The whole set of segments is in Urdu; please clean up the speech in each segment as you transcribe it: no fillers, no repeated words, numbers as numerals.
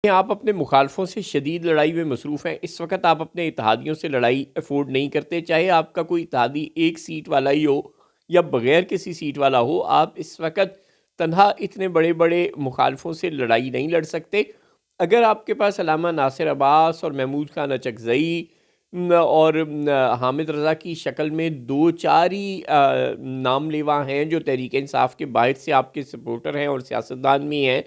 آپ اپنے مخالفوں سے شدید لڑائی میں مصروف ہیں۔ اس وقت آپ اپنے اتحادیوں سے لڑائی افورڈ نہیں کرتے، چاہے آپ کا کوئی اتحادی ایک سیٹ والا ہی ہو یا بغیر کسی سیٹ والا ہو۔ آپ اس وقت تنہا اتنے بڑے بڑے مخالفوں سے لڑائی نہیں لڑ سکتے۔ اگر آپ کے پاس علامہ ناصر عباس اور محمود خان اچکزئی اور حامد رضا کی شکل میں دو چار ہی نام لیوا ہیں جو تحریک انصاف کے باہر سے آپ کے سپورٹر ہیں اور سیاستدان بھی ہیں،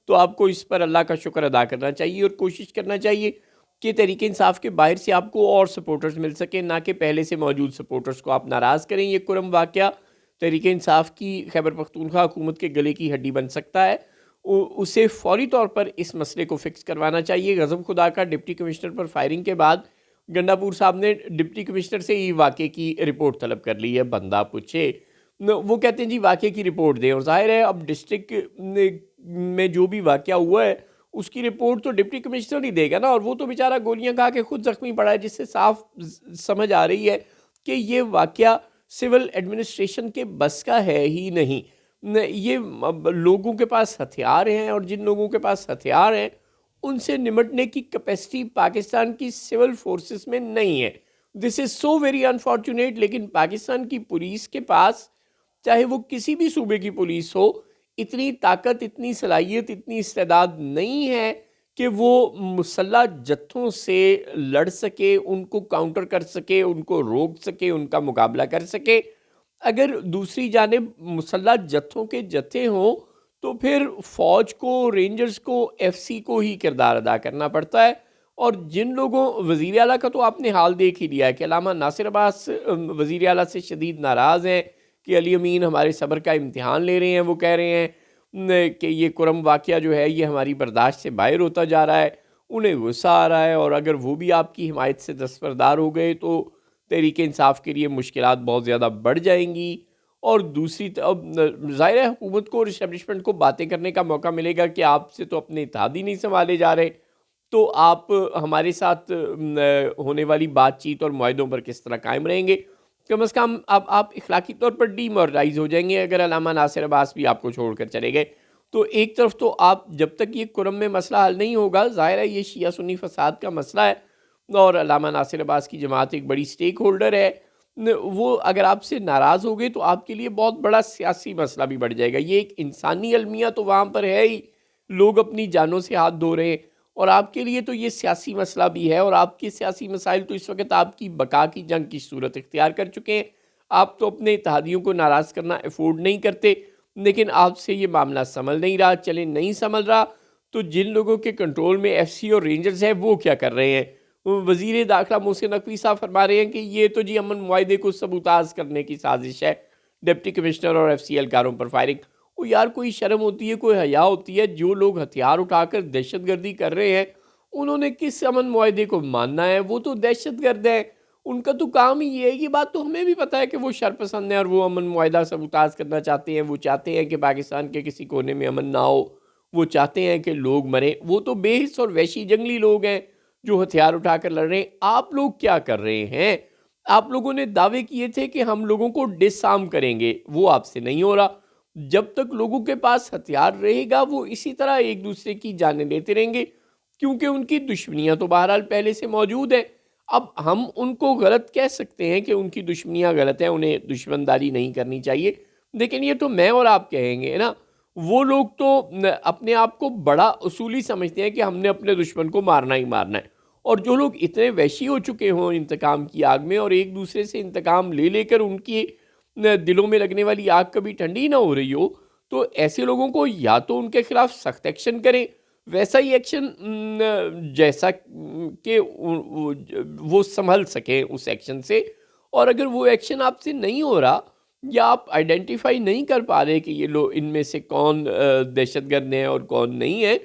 تو آپ کو اس پر اللہ کا شکر ادا کرنا چاہیے اور کوشش کرنا چاہیے کہ تحریک انصاف کے باہر سے آپ کو اور سپورٹرز مل سکیں، نہ کہ پہلے سے موجود سپورٹرز کو آپ ناراض کریں۔ یہ کرم واقعہ تحریک انصاف کی خیبر پختونخوا حکومت کے گلے کی ہڈی بن سکتا ہے۔ اسے فوری طور پر اس مسئلے کو فکس کروانا چاہیے۔ غضب خدا کا ڈپٹی کمشنر پر فائرنگ کے بعد گنڈا پور صاحب نے ڈپٹی کمشنر سے ہی واقعے کی رپورٹ طلب کر لی ہے۔ بندہ پوچھے، وہ کہتے ہیں جی واقعے کی رپورٹ دیں، اور ظاہر ہے اب ڈسٹرکٹ میں جو بھی واقعہ ہوا ہے اس کی رپورٹ تو ڈپٹی کمشنر ہی دے گا نا، اور وہ تو بیچارہ گولیاں کھا کے خود زخمی پڑا ہے، جس سے صاف سمجھ آ رہی ہے کہ یہ واقعہ سول ایڈمنسٹریشن کے بس کا ہے ہی نہیں۔ یہ لوگوں کے پاس ہتھیار ہیں، اور جن لوگوں کے پاس ہتھیار ہیں ان سے نمٹنے کی کیپیسٹی پاکستان کی سول فورسز میں نہیں ہے۔ دس از سو ویری انفارچونیٹ، لیکن پاکستان کی پولیس کے پاس، چاہے وہ کسی بھی صوبے کی پولیس ہو، اتنی طاقت، اتنی صلاحیت، اتنی استعداد نہیں ہے کہ وہ مسلح جتھوں سے لڑ سکے، ان کو کاؤنٹر کر سکے، ان کو روک سکے، ان کا مقابلہ کر سکے۔ اگر دوسری جانب مسلح جتھوں کے جتھے ہوں تو پھر فوج کو، رینجرز کو، ایف سی کو ہی کردار ادا کرنا پڑتا ہے۔ اور جن لوگوں، وزیر اعلیٰ کا تو آپ نے حال دیکھ ہی لیا ہے کہ علامہ ناصر عباس وزیر اعلیٰ سے شدید ناراض ہیں کہ علی امین ہمارے صبر کا امتحان لے رہے ہیں۔ وہ کہہ رہے ہیں کہ یہ کرم واقعہ جو ہے یہ ہماری برداشت سے باہر ہوتا جا رہا ہے، انہیں غصہ آ رہا ہے، اور اگر وہ بھی آپ کی حمایت سے دستبردار ہو گئے تو تحریک انصاف کے لیے مشکلات بہت زیادہ بڑھ جائیں گی۔ اور دوسری ظاہر ہے حکومت کو اور اسٹیبلشمنٹ کو باتیں کرنے کا موقع ملے گا کہ آپ سے تو اپنے اتحادی نہیں سنبھالے جا رہے، تو آپ ہمارے ساتھ ہونے والی بات چیت اور معاہدوں پر کس طرح قائم رہیں گے۔ کم از کم اب آپ اخلاقی طور پر ڈی مورلائز ہو جائیں گے اگر علامہ ناصر عباس بھی آپ کو چھوڑ کر چلے گئے۔ تو ایک طرف تو آپ، جب تک یہ کرم میں مسئلہ حل نہیں ہوگا، ظاہر ہے یہ شیعہ سنی فساد کا مسئلہ ہے، اور علامہ ناصر عباس کی جماعت ایک بڑی سٹیک ہولڈر ہے، وہ اگر آپ سے ناراض ہو گئے تو آپ کے لیے بہت بڑا سیاسی مسئلہ بھی بڑھ جائے گا۔ یہ ایک انسانی المیہ تو وہاں پر ہے ہی، لوگ اپنی جانوں سے ہاتھ دھو رہے ہیں، اور آپ کے لیے تو یہ سیاسی مسئلہ بھی ہے، اور آپ کے سیاسی مسائل تو اس وقت آپ کی بقا کی جنگ کی صورت اختیار کر چکے ہیں۔ آپ تو اپنے اتحادیوں کو ناراض کرنا افورڈ نہیں کرتے، لیکن آپ سے یہ معاملہ سنبھل نہیں رہا۔ چلیں نہیں سنبھل رہا تو جن لوگوں کے کنٹرول میں ایف سی اور رینجرز ہیں وہ کیا کر رہے ہیں؟ وزیر داخلہ محسن نقوی صاحب فرما رہے ہیں کہ یہ تو جی امن معاہدے کو سبوتاز کرنے کی سازش ہے، ڈپٹی کمشنر اور ایف سی اہلکاروں پر فائرنگ۔ وہ یار کوئی شرم ہوتی ہے، کوئی حیا ہوتی ہے؟ جو لوگ ہتھیار اٹھا کر دہشت گردی کر رہے ہیں انہوں نے کس امن معاہدے کو ماننا ہے؟ وہ تو دہشت گرد ہیں، ان کا تو کام ہی یہ ہے۔ یہ بات تو ہمیں بھی پتہ ہے کہ وہ شر پسند ہیں اور وہ امن معاہدہ سبوتاز کرنا چاہتے ہیں۔ وہ چاہتے ہیں کہ پاکستان کے کسی کونے میں امن نہ ہو، وہ چاہتے ہیں کہ لوگ مریں۔ وہ تو بے حس اور وحشی جنگلی لوگ ہیں جو ہتھیار اٹھا کر لڑ رہے ہیں۔ آپ لوگ کیا کر رہے ہیں؟ آپ لوگوں نے دعوے کیے تھے کہ ہم لوگوں کو ڈس آرم کریں گے، وہ آپ سے نہیں ہو رہا۔ جب تک لوگوں کے پاس ہتھیار رہے گا وہ اسی طرح ایک دوسرے کی جانیں لیتے رہیں گے، کیونکہ ان کی دشمنیاں تو بہرحال پہلے سے موجود ہیں۔ اب ہم ان کو غلط کہہ سکتے ہیں کہ ان کی دشمنیاں غلط ہیں، انہیں دشمنداری نہیں کرنی چاہیے، لیکن یہ تو میں اور آپ کہیں گے نا۔ وہ لوگ تو اپنے آپ کو بڑا اصولی سمجھتے ہیں کہ ہم نے اپنے دشمن کو مارنا ہی مارنا ہے، اور جو لوگ اتنے وحشی ہو چکے ہوں انتقام کی آگ میں، اور ایک دوسرے سے انتقام لے لے کر ان کی دلوں میں لگنے والی آگ کبھی ٹھنڈی نہ ہو رہی ہو، تو ایسے لوگوں کو یا تو ان کے خلاف سخت ایکشن کریں، ویسا ہی ایکشن جیسا کہ وہ سنبھل سکیں اس ایکشن سے۔ اور اگر وہ ایکشن آپ سے نہیں ہو رہا، یا آپ آئیڈینٹیفائی نہیں کر پا رہے کہ یہ لوگ ان میں سے کون دہشت گرد ہیں اور کون نہیں ہے،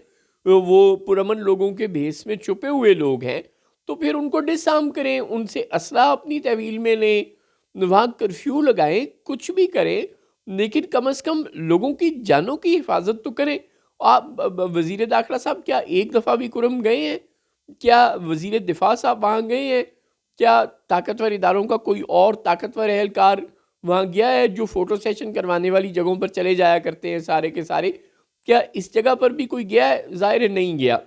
وہ پرامن لوگوں کے بھیس میں چھپے ہوئے لوگ ہیں، تو پھر ان کو ڈس آرم کریں، ان سے اسلحہ اپنی تحویل میں لیں، وہاں کرفیو لگائیں، کچھ بھی کریں، لیکن کم از کم لوگوں کی جانوں کی حفاظت تو کریں۔ آپ وزیر داخلہ صاحب کیا ایک دفعہ بھی کرم گئے ہیں؟ کیا وزیر دفاع صاحب وہاں گئے ہیں؟ کیا طاقتور اداروں کا کوئی اور طاقتور اہلکار وہاں گیا ہے جو فوٹو سیشن کروانے والی جگہوں پر چلے جایا کرتے ہیں سارے کے سارے؟ کیا اس جگہ پر بھی کوئی گیا ہے؟ ظاہر نہیں گیا۔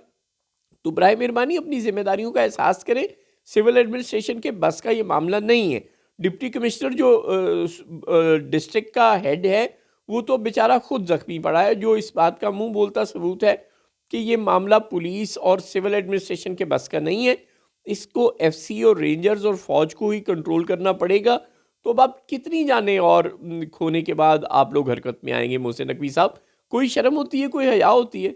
تو براہ مہربانی اپنی ذمہ داریوں کا احساس کریں. سول ایڈمنسٹریشن کے بس کا یہ معاملہ نہیں ہے. ڈپٹی کمشنر جو ڈسٹرکٹ کا ہیڈ ہے وہ تو بیچارہ خود زخمی پڑا ہے, جو اس بات کا منہ بولتا ثبوت ہے کہ یہ معاملہ پولیس اور سول ایڈمنسٹریشن کے بس کا نہیں ہے. اس کو ایف سی اور رینجرز اور فوج کو ہی کنٹرول کرنا پڑے گا. تو اب آپ کتنی جانیں اور کھونے کے بعد آپ لوگ حرکت میں آئیں گے؟ محسن نقوی صاحب, کوئی شرم ہوتی ہے, کوئی حیا ہوتی ہے؟